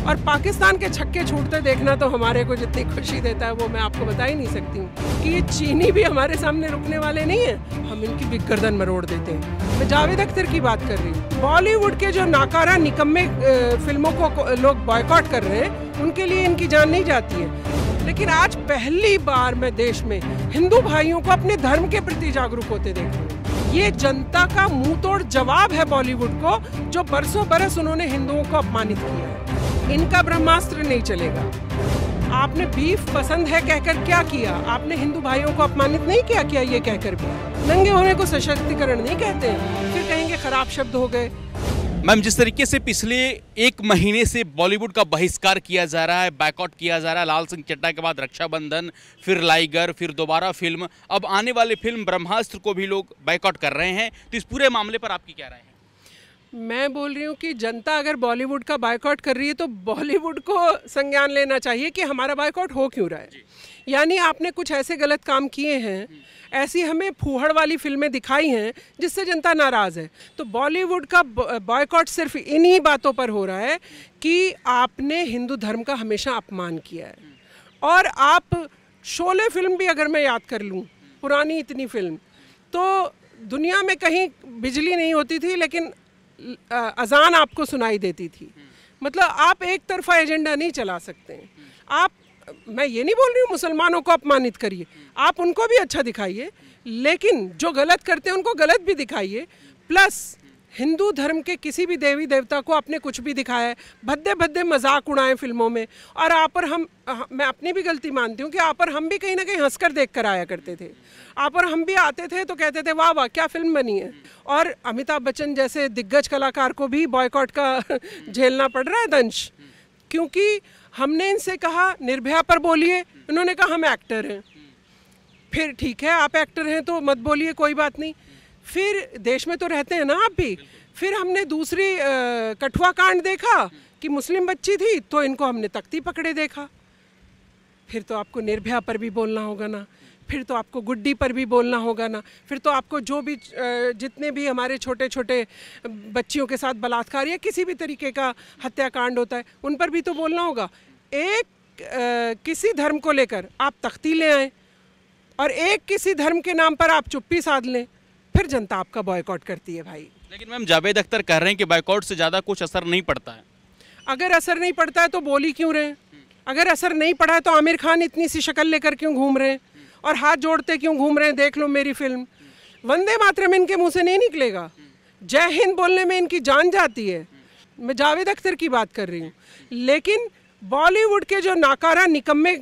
और पाकिस्तान के छक्के छूटते देखना तो हमारे को जितनी खुशी देता है वो मैं आपको बता ही नहीं सकती हूँ कि ये चीनी भी हमारे सामने रुकने वाले नहीं है, हम इनकी भी गर्दन मरोड़ देते हैं। मैं जावेद अख्तर की बात कर रही हूँ। बॉलीवुड के जो नाकारा निकम्मे फिल्मों को लोग बॉयकॉट कर रहे हैं उनके लिए इनकी जान नहीं जाती है। लेकिन आज पहली बार मैं देश में हिंदू भाइयों को अपने धर्म के प्रति जागरूक होते देख रही हूँ। ये जनता का मुंह तोड़ जवाब है बॉलीवुड को, जो बरसों बरस उन्होंने हिंदुओं को अपमानित किया है। इनका ब्रह्मास्त्र नहीं चलेगा। आपने बीफ पसंद है कहकर क्या किया? आपने हिंदू भाइयों को अपमानित नहीं किया क्या ये कहकर भी? नंगे होने को सशक्तिकरण नहीं कहते, फिर कहेंगे खराब शब्द हो गए। मैम, जिस तरीके से पिछले एक महीने से बॉलीवुड का बहिष्कार किया जा रहा है, बायकॉट किया जा रहा है, लाल सिंह चड्ढा के बाद रक्षाबंधन, फिर लाइगर, फिर दोबारा फिल्म, अब आने वाले फिल्म ब्रह्मास्त्र को भी लोग बायकॉट कर रहे हैं, तो इस पूरे मामले पर आपकी क्या राय है? मैं बोल रही हूँ कि जनता अगर बॉलीवुड का बायकॉट कर रही है तो बॉलीवुड को संज्ञान लेना चाहिए कि हमारा बायकॉट हो क्यों रहा है। यानी आपने कुछ ऐसे गलत काम किए हैं, ऐसी हमें फूहड़ वाली फिल्में दिखाई हैं जिससे जनता नाराज़ है। तो बॉलीवुड का बॉयकॉट सिर्फ इन्हीं बातों पर हो रहा है कि आपने हिंदू धर्म का हमेशा अपमान किया है। और आप शोले फिल्म भी अगर मैं याद कर लूँ, पुरानी इतनी फिल्म, तो दुनिया में कहीं बिजली नहीं होती थी लेकिन अजान आपको सुनाई देती थी। मतलब आप एक तरफा एजेंडा नहीं चला सकते हैं। आप, मैं ये नहीं बोल रही हूँ मुसलमानों को अपमानित करिए, आप उनको भी अच्छा दिखाइए, लेकिन जो गलत करते हैं उनको गलत भी दिखाइए। प्लस हिंदू धर्म के किसी भी देवी देवता को आपने कुछ भी दिखाया है, भद्दे भद्दे मजाक उड़ाए फिल्मों में, और आप पर मैं अपनी भी गलती मानती हूँ कि आप पर हम भी कहीं ना कहीं हंसकर देख कर आया करते थे। आप पर हम भी आते थे तो कहते थे वाह वाह क्या फिल्म बनी है। और अमिताभ बच्चन जैसे दिग्गज कलाकार को भी बॉयकॉट का झेलना पड़ रहा है दंश, क्योंकि हमने इनसे कहा निर्भया पर बोलिए, उन्होंने कहा हम एक्टर हैं। फिर ठीक है, आप एक्टर हैं तो मत बोलिए, कोई बात नहीं। फिर देश में तो रहते हैं ना आप भी। फिर हमने दूसरी कठुआ कांड देखा कि मुस्लिम बच्ची थी तो इनको हमने तख्ती पकड़े देखा। फिर तो आपको निर्भया पर भी बोलना होगा ना, फिर तो आपको गुड्डी पर भी बोलना होगा ना, फिर तो आपको जो भी जितने भी हमारे छोटे छोटे बच्चियों के साथ बलात्कार या किसी भी तरीके का हत्याकांड होता है उन पर भी तो बोलना होगा। एक किसी धर्म को लेकर आप तख्ती ले आए और एक किसी धर्म के नाम पर आप चुप्पी साध लें, फिर जनता आपका बॉयकॉट करती है भाई। लेकिन मैम, जावेद अख्तर कह रहे हैं कि बायकॉट से ज़्यादा कुछ असर नहीं पड़ता है। अगर असर नहीं पड़ता है तो बोल ही क्यों रहे हैं? अगर असर नहीं पड़ा है तो आमिर खान इतनी सी शक्ल लेकर क्यों घूम रहे हैं और हाथ जोड़ते क्यों घूम रहे हैं? देख लो मेरी फिल्म, वंदे मातरम इनके मुंह से नहीं निकलेगा, जय हिंद बोलने में इनकी जान जाती है। मैं जावेद अख्तर की बात कर रही हूँ। लेकिन बॉलीवुड के जो नाकारा निकम्मे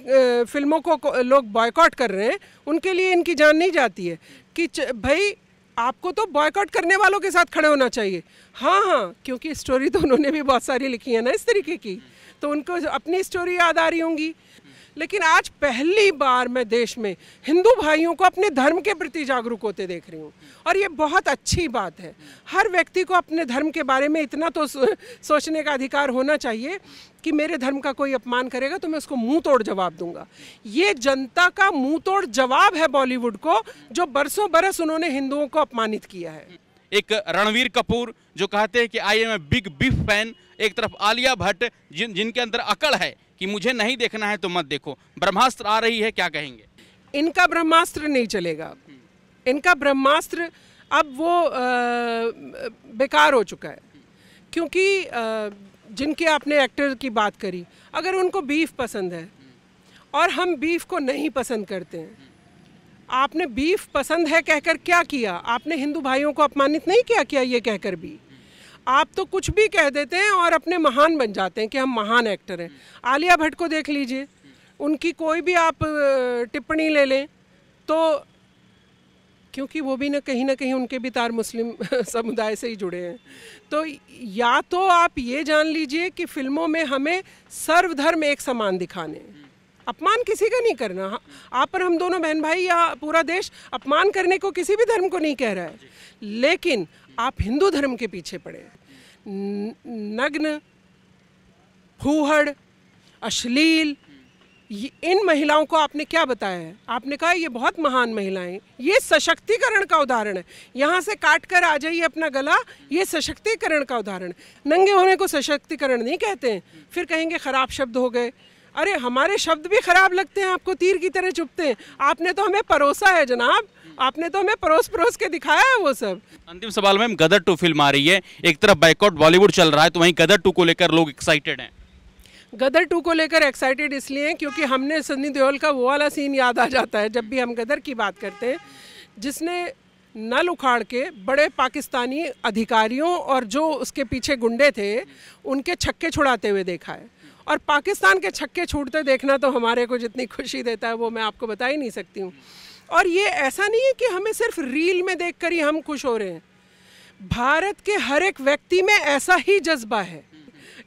फिल्मों को लोग बॉयकॉट कर रहे हैं उनके लिए इनकी जान नहीं जाती है कि भाई आपको तो बॉयकॉट करने वालों के साथ खड़े होना चाहिए। हाँ हाँ, क्योंकि स्टोरी तो उन्होंने भी बहुत सारी लिखी है ना इस तरीके की, तो उनको अपनी स्टोरी याद आ रही होंगी। लेकिन आज पहली बार मैं देश में हिंदू भाइयों को अपने धर्म के प्रति जागरूक होते देख रही हूँ, और ये बहुत अच्छी बात है। हर व्यक्ति को अपने धर्म के बारे में इतना तो सोचने का अधिकार होना चाहिए कि मेरे धर्म का कोई अपमान करेगा तो मैं उसको मुंह तोड़ जवाब दूंगा। ये जनता का मुंह तोड़ जवाब है बॉलीवुड को, जो बरसों बरस उन्होंने हिंदुओं को अपमानित किया है। एक रणवीर कपूर जो कहते हैं कि I am a big beef fan, एक तरफ आलिया भट्ट जिनके अंदर अकड़ है कि मुझे नहीं देखना है तो मत देखो। ब्रह्मास्त्र आ रही है, क्या कहेंगे? इनका ब्रह्मास्त्र नहीं चलेगा। इनका ब्रह्मास्त्र अब वो बेकार हो चुका है, क्योंकि जिनके आपने एक्टर की बात करी, अगर उनको बीफ पसंद है और हम बीफ को नहीं पसंद करते हैं, आपने बीफ पसंद है कहकर क्या किया? आपने हिंदू भाइयों को अपमानित नहीं किया क्या ये कहकर भी? आप तो कुछ भी कह देते हैं और अपने महान बन जाते हैं कि हम महान एक्टर हैं। आलिया भट्ट को देख लीजिए, उनकी कोई भी आप टिप्पणी ले लें तो, क्योंकि वो भी ना कहीं उनके भी तार मुस्लिम समुदाय से ही जुड़े हैं, तो या तो आप ये जान लीजिए कि फिल्मों में हमें सर्वधर्म एक समान दिखाने, अपमान किसी का नहीं करना। आप पर हम दोनों बहन भाई या पूरा देश अपमान करने को किसी भी धर्म को नहीं कह रहा है, लेकिन आप हिंदू धर्म के पीछे पड़े। नग्न, फूहड़, अश्लील, इन महिलाओं को आपने क्या बताया है? आपने कहा ये बहुत महान महिलाएं, ये सशक्तिकरण का उदाहरण है। यहाँ से काट कर आ जाइए अपना गला, ये सशक्तिकरण का उदाहरण है। नंगे होने को सशक्तिकरण नहीं कहते हैं, फिर कहेंगे खराब शब्द हो गए। अरे हमारे शब्द भी खराब लगते हैं, आपको तीर की तरह चुभते हैं। आपने तो हमें परोसा है जनाब, आपने तो हमें परोस परोस के दिखाया है वो सब। अंतिम सवाल मैम, गदर 2 फिल्म आ रही है, एक तरफ बाइकआउट बॉलीवुड चल रहा है, तो वहीं गदर 2 को लेकर लोग एक्साइटेड हैं। गदर 2 को लेकर एक्साइटेड इसलिए हैं क्योंकि हमने सन्नी देओल का वो वाला सीन याद आ जाता है जब भी हम गदर की बात करते हैं, जिसने नल उखाड़ के बड़े पाकिस्तानी अधिकारियों और जो उसके पीछे गुंडे थे उनके छक्के छुड़ाते हुए देखा है। और पाकिस्तान के छक्के छूटते देखना तो हमारे को जितनी खुशी देता है वो मैं आपको बता ही नहीं सकती हूँ। और ये ऐसा नहीं है कि हमें सिर्फ रील में देखकर ही हम खुश हो रहे हैं, भारत के हर एक व्यक्ति में ऐसा ही जज्बा है।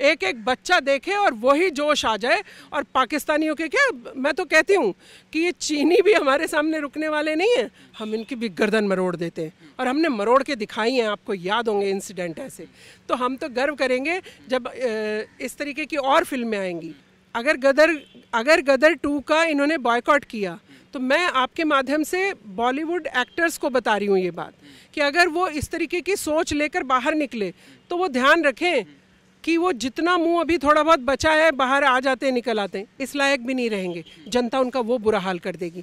एक एक बच्चा देखे और वही जोश आ जाए। और पाकिस्तानियों के क्या, मैं तो कहती हूँ कि ये चीनी भी हमारे सामने रुकने वाले नहीं हैं, हम इनकी भी गर्दन मरोड़ देते हैं। और हमने मरोड़ के दिखाई हैं, आपको याद होंगे इंसिडेंट ऐसे। तो हम तो गर्व करेंगे जब इस तरीके की और फिल्में आएंगी। अगर गदर 2 का इन्होंने बॉयकॉट किया तो मैं आपके माध्यम से बॉलीवुड एक्टर्स को बता रही हूँ ये बात कि अगर वो इस तरीके की सोच लेकर बाहर निकले तो वो ध्यान रखें कि वो जितना मुंह अभी थोड़ा बहुत बचा है बाहर आ जाते निकल आते हैं, इस लायक भी नहीं रहेंगे। जनता उनका वो बुरा हाल कर देगी।